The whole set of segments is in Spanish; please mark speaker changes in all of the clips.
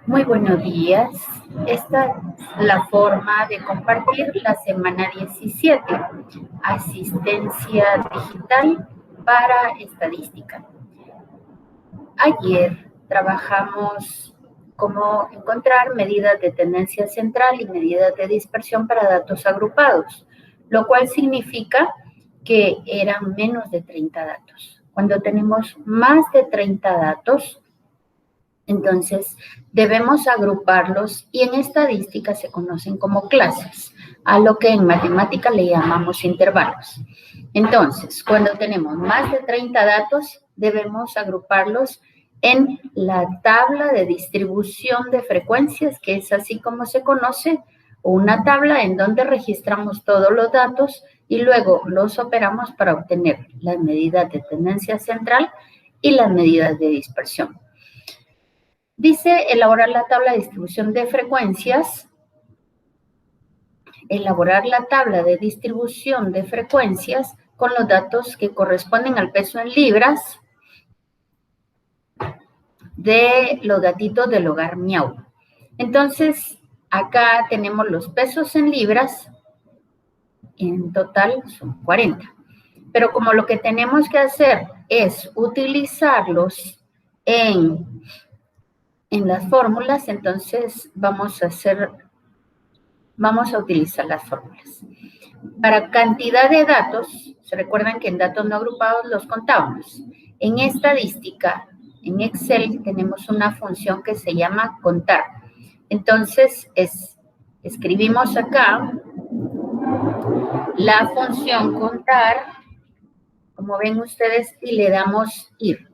Speaker 1: Muy buenos días. Esta es la forma de compartir la semana 17, asistencia digital para estadística. Ayer trabajamos cómo encontrar medidas de tendencia central y medidas de dispersión para datos agrupados, lo cual significa que eran menos de 30 datos. Cuando tenemos más de 30 datos, entonces, debemos agruparlos y en estadística se conocen como clases, a lo que en matemática le llamamos intervalos. Entonces, cuando tenemos más de 30 datos, debemos agruparlos en la tabla de distribución de frecuencias, que es así como se conoce, una tabla en donde registramos todos los datos y luego los operamos para obtener las medidas de tendencia central y las medidas de dispersión. Dice elaborar la tabla de distribución de frecuencias. Elaborar la tabla de distribución de frecuencias con los datos que corresponden al peso en libras de los gatitos del hogar Miau. Entonces, acá tenemos los pesos en libras. En total son 40. Pero como lo que tenemos que hacer es utilizarlos en las fórmulas, entonces vamos a utilizar las fórmulas. Para cantidad de datos, se recuerdan que en datos no agrupados los contábamos. En estadística, en Excel, tenemos una función que se llama contar. Entonces, escribimos acá la función contar, como ven ustedes, y le damos ir.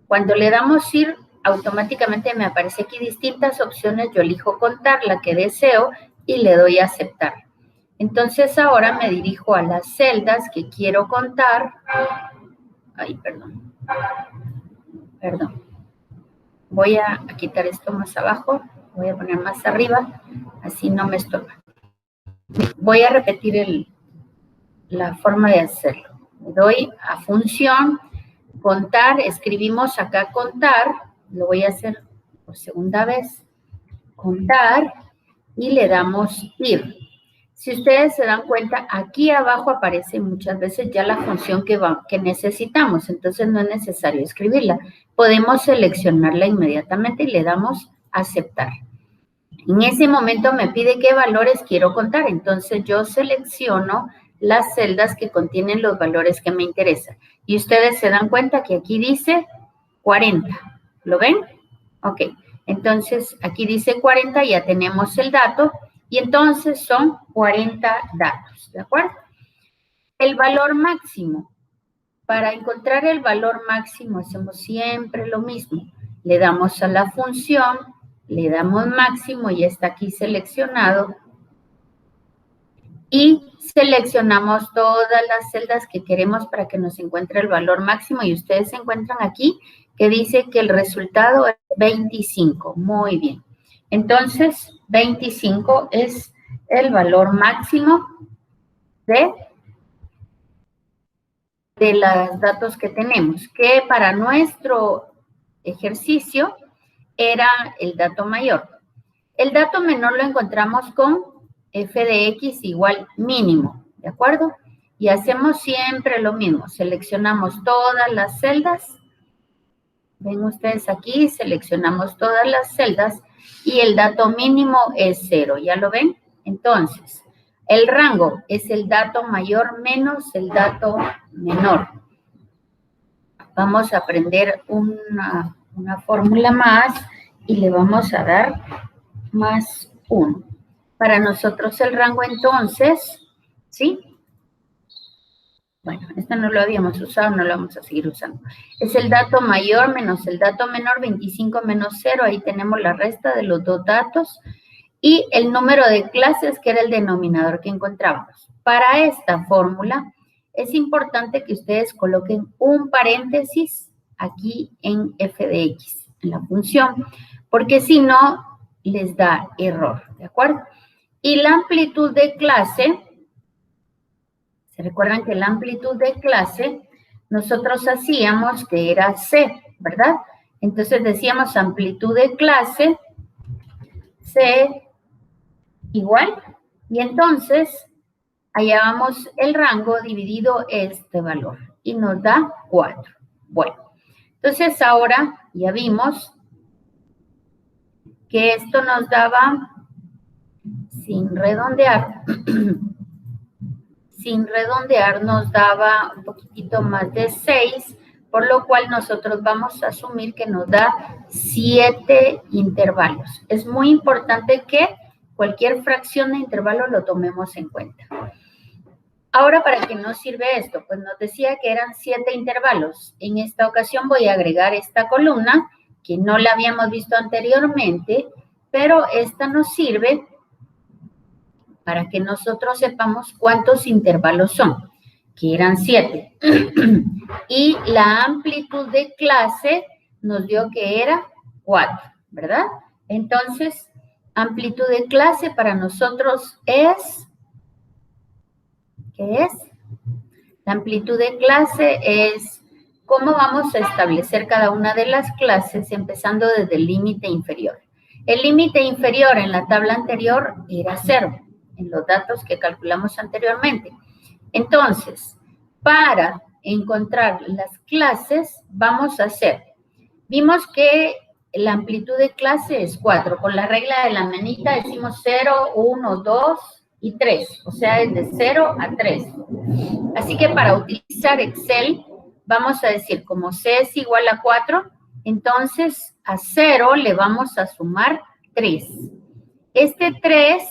Speaker 1: Cuando le damos ir, automáticamente me aparece aquí distintas opciones. Yo elijo contar la que deseo y le doy a aceptar. Entonces ahora me dirijo a las celdas que quiero contar. Ay, perdón. Voy a quitar esto más abajo. Voy a poner más arriba. Así no me estorba. Voy a repetir la forma de hacerlo. Le doy a función, contar. Escribimos acá contar. Lo voy a hacer por segunda vez. Contar. Y le damos ir. Si ustedes se dan cuenta, aquí abajo aparece muchas veces ya la función que necesitamos, entonces no es necesario escribirla. Podemos seleccionarla inmediatamente y le damos aceptar. En ese momento me pide qué valores quiero contar, entonces yo selecciono las celdas que contienen los valores que me interesan. Y ustedes se dan cuenta que aquí dice 40. ¿Lo ven? Ok. Entonces, aquí dice 40, ya tenemos el dato. Y entonces son 40 datos, ¿de acuerdo? El valor máximo. Para encontrar el valor máximo hacemos siempre lo mismo. Le damos a la función, le damos máximo, ya está aquí seleccionado. Y seleccionamos todas las celdas que queremos para que nos encuentre el valor máximo. Y ustedes se encuentran aquí que dice que el resultado es 25. Muy bien. Entonces, 25 es el valor máximo de los datos que tenemos, que para nuestro ejercicio era el dato mayor. El dato menor lo encontramos con f de x igual mínimo, ¿de acuerdo? Y hacemos siempre lo mismo, seleccionamos todas las celdas, ven ustedes aquí, seleccionamos todas las celdas y el dato mínimo es 0, ¿ya lo ven? Entonces, el rango es el dato mayor menos el dato menor. Vamos a aprender una fórmula más y le vamos a dar más 1. Para nosotros el rango entonces, ¿sí? Bueno, esto no lo habíamos usado, no lo vamos a seguir usando. Es el dato mayor menos el dato menor, 25 menos 0, ahí tenemos la resta de los dos datos. Y el número de clases, que era el denominador que encontrábamos. Para esta fórmula, es importante que ustedes coloquen un paréntesis aquí en f de x, en la función, porque si no, les da error, ¿de acuerdo? Y la amplitud de clase, ¿se recuerdan que la amplitud de clase nosotros hacíamos que era C, ¿verdad? Entonces decíamos amplitud de clase C igual. Y entonces hallamos el rango dividido este valor y nos da 4. Bueno, entonces ahora ya vimos que esto nos daba, sin redondear, nos daba un poquitito más de 6, por lo cual nosotros vamos a asumir que nos da 7 intervalos. Es muy importante que cualquier fracción de intervalo lo tomemos en cuenta. Ahora, ¿para qué nos sirve esto? Pues nos decía que eran 7 intervalos. En esta ocasión voy a agregar esta columna, que no la habíamos visto anteriormente, pero esta nos sirve para que nosotros sepamos cuántos intervalos son, que eran 7. Y la amplitud de clase nos dio que era 4, ¿verdad? Entonces, amplitud de clase para nosotros es, ¿qué es? La amplitud de clase es cómo vamos a establecer cada una de las clases, empezando desde el límite inferior. El límite inferior en la tabla anterior era 0, en los datos que calculamos anteriormente. Entonces, para encontrar las clases, vamos a hacer, vimos que la amplitud de clase es 4, con la regla de la manita decimos 0, 1, 2 y 3, o sea, es de 0 a 3. Así que para utilizar Excel, vamos a decir, como C es igual a 4, entonces a 0 le vamos a sumar 3. Este 3,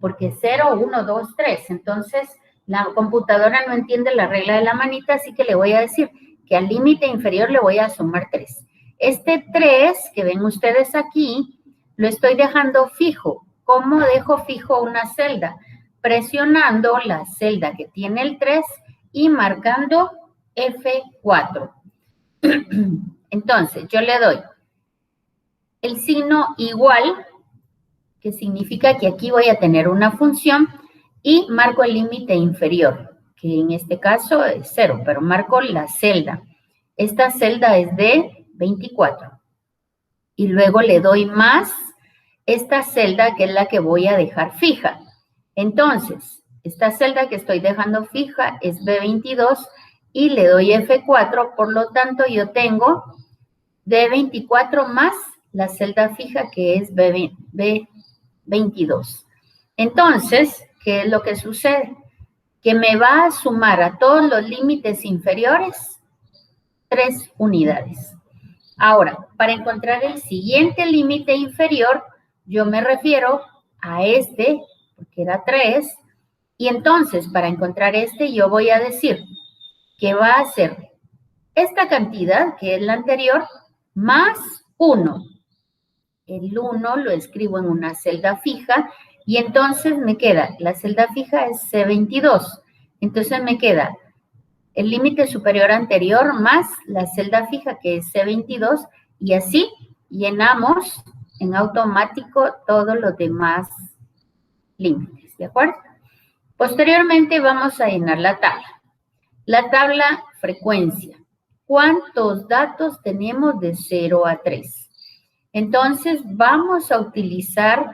Speaker 1: porque 0, 1, 2, 3, entonces la computadora no entiende la regla de la manita, así que le voy a decir que al límite inferior le voy a sumar 3. Este 3 que ven ustedes aquí, lo estoy dejando fijo. ¿Cómo dejo fijo una celda? Presionando la celda que tiene el 3 y marcando F4. Entonces, yo le doy el signo igual, que significa que aquí voy a tener una función, y marco el límite inferior, que en este caso es 0, pero marco la celda. Esta celda es de 24. Y luego le doy más esta celda, que es la que voy a dejar fija. Entonces, esta celda que estoy dejando fija es B22 y le doy F4, por lo tanto yo tengo D24 más la celda fija que es B22. Entonces, ¿qué es lo que sucede? Que me va a sumar a todos los límites inferiores 3 unidades. Ahora, para encontrar el siguiente límite inferior, yo me refiero a este, porque era 3, y entonces para encontrar este yo voy a decir que va a ser esta cantidad, que es la anterior, más 1. El 1 lo escribo en una celda fija y entonces me queda, la celda fija es C22, entonces me queda el límite superior anterior más la celda fija que es C22 y así llenamos en automático todos los demás límites, ¿de acuerdo? Posteriormente vamos a llenar la tabla. La tabla frecuencia. ¿Cuántos datos tenemos de 0 a 3? Entonces vamos a utilizar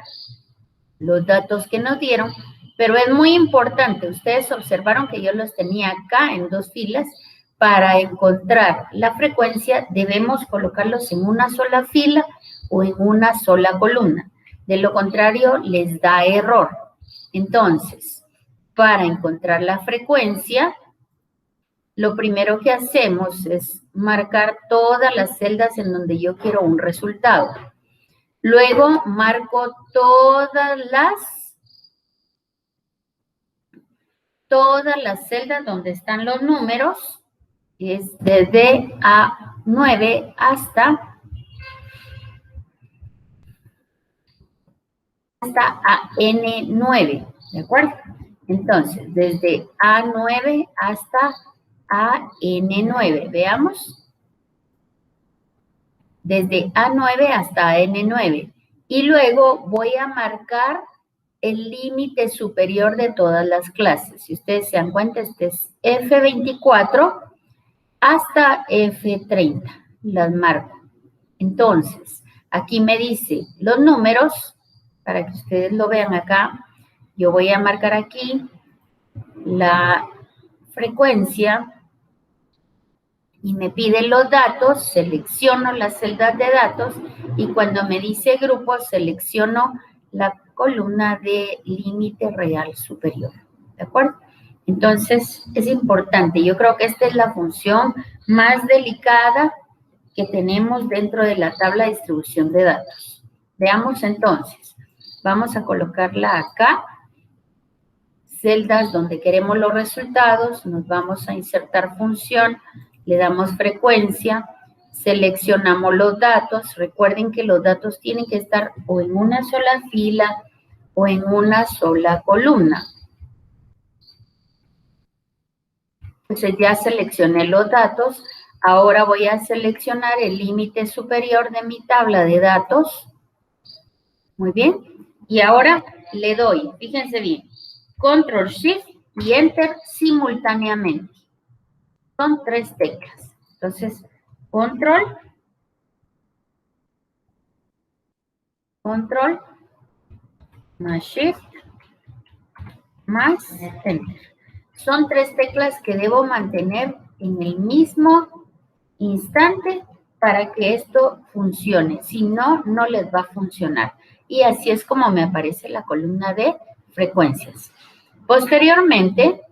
Speaker 1: los datos que nos dieron, pero es muy importante, ustedes observaron que yo los tenía acá en 2 filas. Para encontrar la frecuencia debemos colocarlos en una sola fila o en una sola columna, de lo contrario les da error. Entonces, para encontrar la frecuencia, lo primero que hacemos es marcar todas las celdas en donde yo quiero un resultado. Luego marco todas las celdas donde están los números, es desde A9 hasta AN9, ¿de acuerdo? Entonces, desde A9 hasta AN9, veamos. Desde A9 hasta N9. Y luego voy a marcar el límite superior de todas las clases. Si ustedes se dan cuenta, este es F24 hasta F30. Las marco. Entonces, Aquí me dice los números, para que ustedes lo vean acá. Yo voy a marcar aquí la frecuencia y me pide los datos, selecciono las celdas de datos y cuando me dice grupo, selecciono la columna de límite real superior. ¿De acuerdo? Entonces, es importante. Yo creo que esta es la función más delicada que tenemos dentro de la tabla de distribución de datos. Veamos entonces. Vamos a colocarla acá. Celdas donde queremos los resultados. Nos vamos a insertar función. Le damos frecuencia. Seleccionamos los datos. Recuerden que los datos tienen que estar o en una sola fila o en una sola columna. Entonces ya seleccioné los datos. Ahora voy a seleccionar el límite superior de mi tabla de datos. Muy bien. Y ahora le doy, fíjense bien, Control Shift y Enter simultáneamente. Son 3 teclas. Entonces, Control, más Shift, más Enter. Son 3 teclas que debo mantener en el mismo instante para que esto funcione. Si no, no les va a funcionar. Y así es como me aparece la columna de frecuencias. Posteriormente,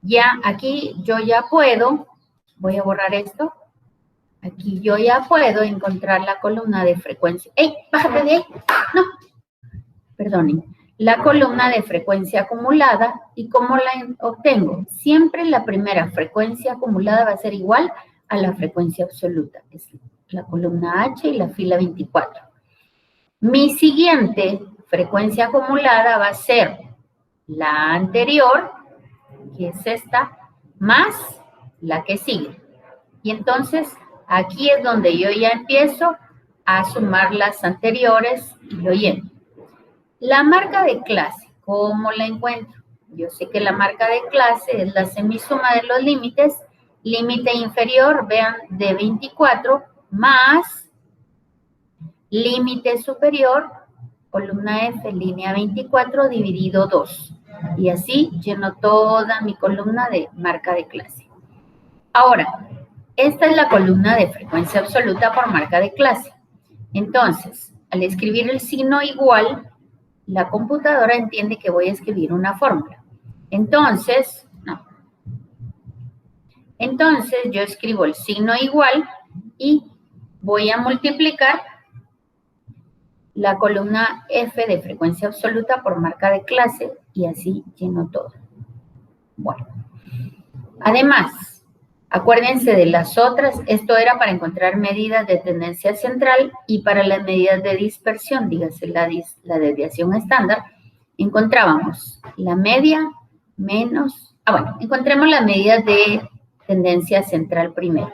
Speaker 1: ya aquí yo ya puedo, voy a borrar esto, aquí yo ya puedo encontrar la columna de frecuencia. ¡Ey! ¡Bájate de ahí! No, perdonen. La columna de frecuencia acumulada. ¿Y cómo la obtengo? Siempre la primera frecuencia acumulada va a ser igual a la frecuencia absoluta. Es la columna H y la fila 24. Mi siguiente frecuencia acumulada va a ser la anterior, que es esta, más la que sigue. Y entonces, aquí es donde yo ya empiezo a sumar las anteriores y lo lleno. La marca de clase, ¿cómo la encuentro? Yo sé que la marca de clase es la semisuma de los límites. Límite inferior, vean, de 24, más límite superior, columna F, línea 24, dividido 2. Y así lleno toda mi columna de marca de clase. Ahora, esta es la columna de frecuencia absoluta por marca de clase. Entonces, al escribir el signo igual, la computadora entiende que voy a escribir una fórmula. Entonces, yo escribo el signo igual y voy a multiplicar la columna F de frecuencia absoluta por marca de clase y así lleno todo. Bueno, además, acuérdense de las otras, esto era para encontrar medidas de tendencia central y para las medidas de dispersión, dígase la desviación estándar, encontrábamos la media menos, encontremos las medidas de tendencia central primero.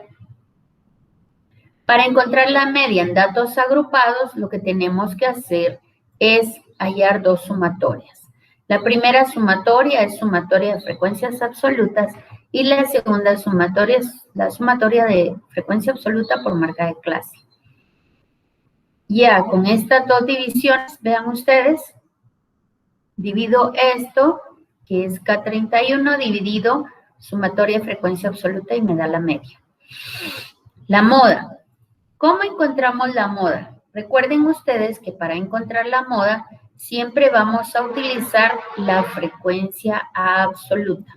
Speaker 1: Para encontrar la media en datos agrupados, lo que tenemos que hacer es hallar dos sumatorias. La primera sumatoria es sumatoria de frecuencias absolutas y la segunda sumatoria es la sumatoria de frecuencia absoluta por marca de clase. Ya con estas dos divisiones, vean ustedes, divido esto, que es K31, dividido sumatoria de frecuencia absoluta y me da la media. La moda. ¿Cómo encontramos la moda? Recuerden ustedes que para encontrar la moda siempre vamos a utilizar la frecuencia absoluta.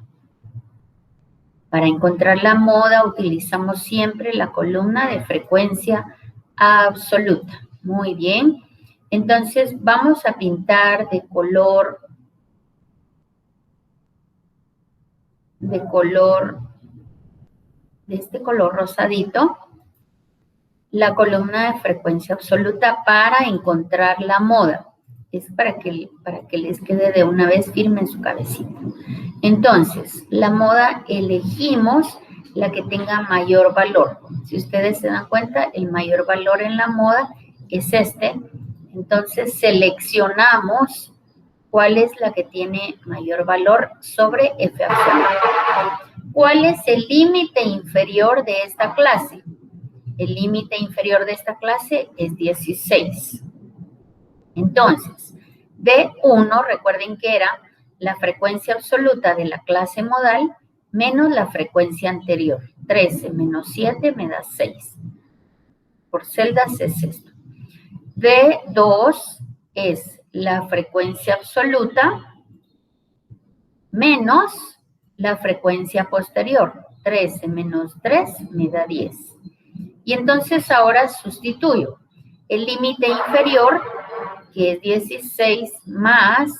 Speaker 1: Para encontrar la moda utilizamos siempre la columna de frecuencia absoluta. Muy bien. Entonces vamos a pintar de este color rosadito, la columna de frecuencia absoluta para encontrar la moda. Es para que les quede de una vez firme en su cabecita. Entonces, la moda elegimos la que tenga mayor valor. Si ustedes se dan cuenta, el mayor valor en la moda es este. Entonces, seleccionamos cuál es la que tiene mayor valor sobre F absoluta. ¿Cuál es el límite inferior de esta clase? el límite inferior de esta clase es 16. Entonces, D1, recuerden que era la frecuencia absoluta de la clase modal menos la frecuencia anterior. 13 menos 7 me da 6. Por celdas es esto. D2 es la frecuencia absoluta menos la frecuencia posterior. 13 menos 3 me da 10. Y entonces ahora sustituyo el límite inferior, que es 16, más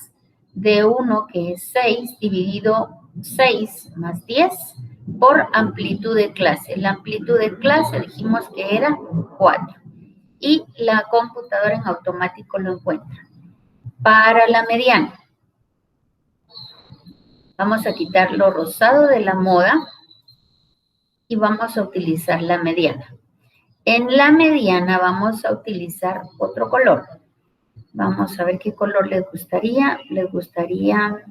Speaker 1: D1, que es 6, dividido 6 más 10, por amplitud de clase. La amplitud de clase dijimos que era 4. Y la computadora en automático lo encuentra. Para la mediana, vamos a quitar lo rosado de la moda y vamos a utilizar la mediana. En la mediana vamos a utilizar otro color. Vamos a ver qué color les gustaría. Les gustaría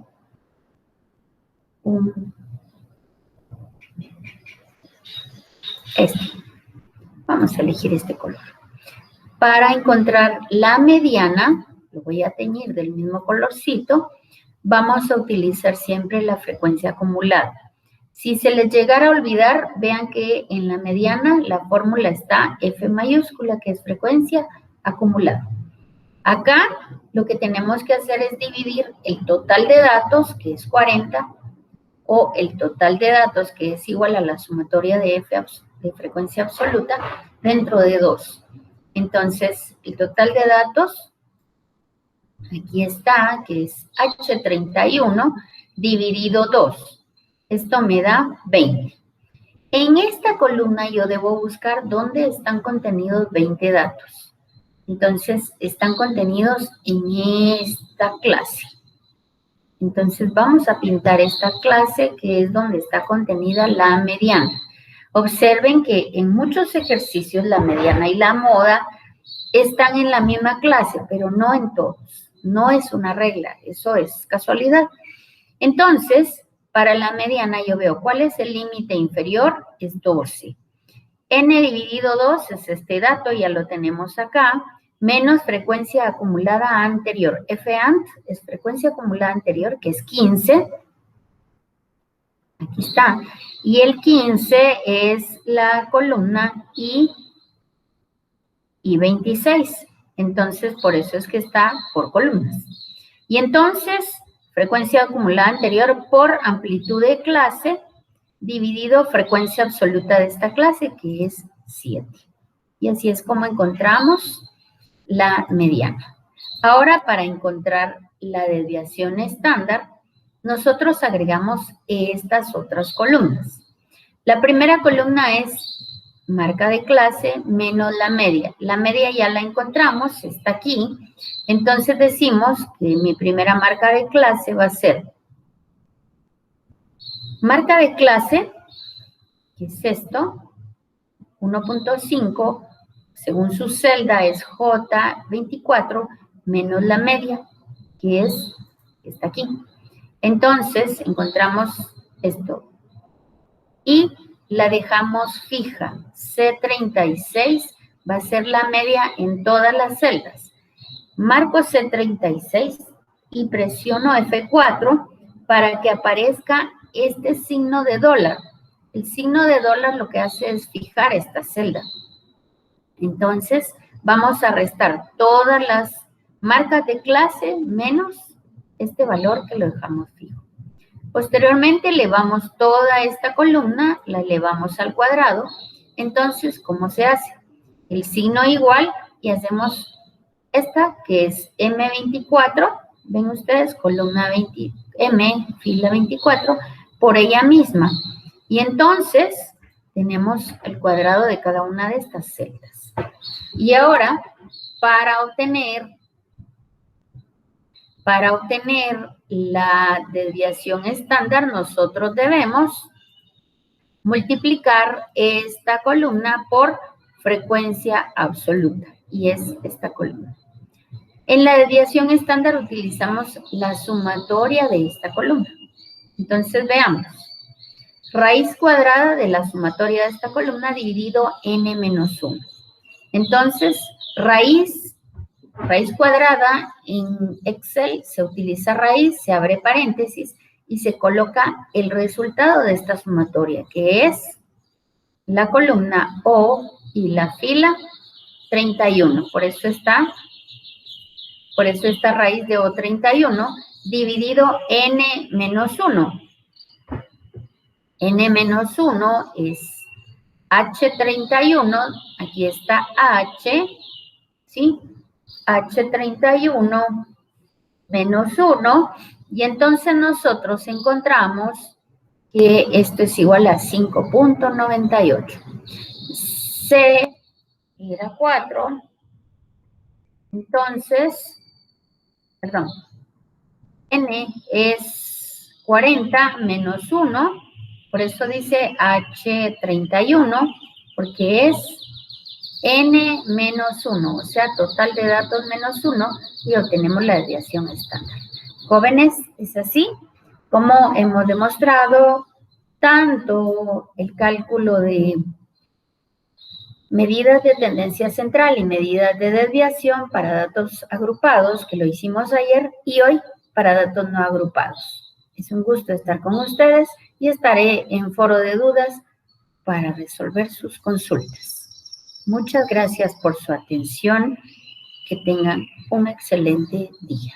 Speaker 1: este. Vamos a elegir este color. Para encontrar la mediana, lo voy a teñir del mismo colorcito, vamos a utilizar siempre la frecuencia acumulada. Si se les llegara a olvidar, vean que en la mediana la fórmula está F mayúscula, que es frecuencia acumulada. Acá lo que tenemos que hacer es dividir el total de datos, que es 40, o el total de datos, que es igual a la sumatoria de F de frecuencia absoluta, dentro de 2. Entonces, el total de datos, aquí está, que es H31 dividido 2. Esto me da 20. En esta columna yo debo buscar dónde están contenidos 20 datos. Entonces, están contenidos en esta clase. Entonces, vamos a pintar esta clase, que es donde está contenida la mediana. Observen que en muchos ejercicios la mediana y la moda están en la misma clase, pero no en todos. No es una regla, eso es casualidad. Entonces, para la mediana yo veo cuál es el límite inferior, es 12. N dividido 2 es este dato, ya lo tenemos acá, menos frecuencia acumulada anterior. F_ant es frecuencia acumulada anterior, que es 15. Aquí está. Y el 15 es la columna I 26. Entonces, por eso es que está por columnas. Y entonces, frecuencia acumulada anterior por amplitud de clase dividido frecuencia absoluta de esta clase, que es 7. Y así es como encontramos la mediana. Ahora, para encontrar la desviación estándar, nosotros agregamos estas otras columnas. La primera columna es marca de clase menos la media. La media ya la encontramos, está aquí. Entonces decimos que mi primera marca de clase va a ser marca de clase, que es esto, 1.5, según su celda es J24, menos la media, que está aquí. Entonces, encontramos esto. Y la dejamos fija. C36 va a ser la media en todas las celdas. Marco C36 y presiono F4 para que aparezca este signo de dólar. El signo de dólar lo que hace es fijar esta celda. Entonces, vamos a restar todas las marcas de clase menos este valor que lo dejamos fijo. Posteriormente, elevamos toda esta columna, la elevamos al cuadrado. Entonces, ¿cómo se hace? El signo igual y hacemos esta, que es M24. Ven ustedes, columna 20, M, fila 24, por ella misma. Y entonces, tenemos el cuadrado de cada una de estas celdas. Y ahora, para obtener la desviación estándar, nosotros debemos multiplicar esta columna por frecuencia absoluta, y es esta columna. En la desviación estándar utilizamos la sumatoria de esta columna. Entonces, veamos. raíz cuadrada de la sumatoria de esta columna dividido n menos 1. Entonces, raíz cuadrada en Excel se utiliza raíz, se abre paréntesis y se coloca el resultado de esta sumatoria, que es la columna O y la fila 31. Por eso esta raíz de O 31 dividido n menos 1. N menos 1 es H31, aquí está H, ¿sí? H31 menos 1, y entonces nosotros encontramos que esto es igual a 5.98. C era 4, entonces, perdón, N es 40 menos 1, por eso dice H31, porque es N menos 1, o sea, total de datos menos 1, y obtenemos la desviación estándar. Jóvenes, es así como hemos demostrado tanto el cálculo de medidas de tendencia central y medidas de desviación para datos agrupados, que lo hicimos ayer, y hoy para datos no agrupados. Es un gusto estar con ustedes y estaré en foro de dudas para resolver sus consultas. Muchas gracias por su atención. Que tengan un excelente día.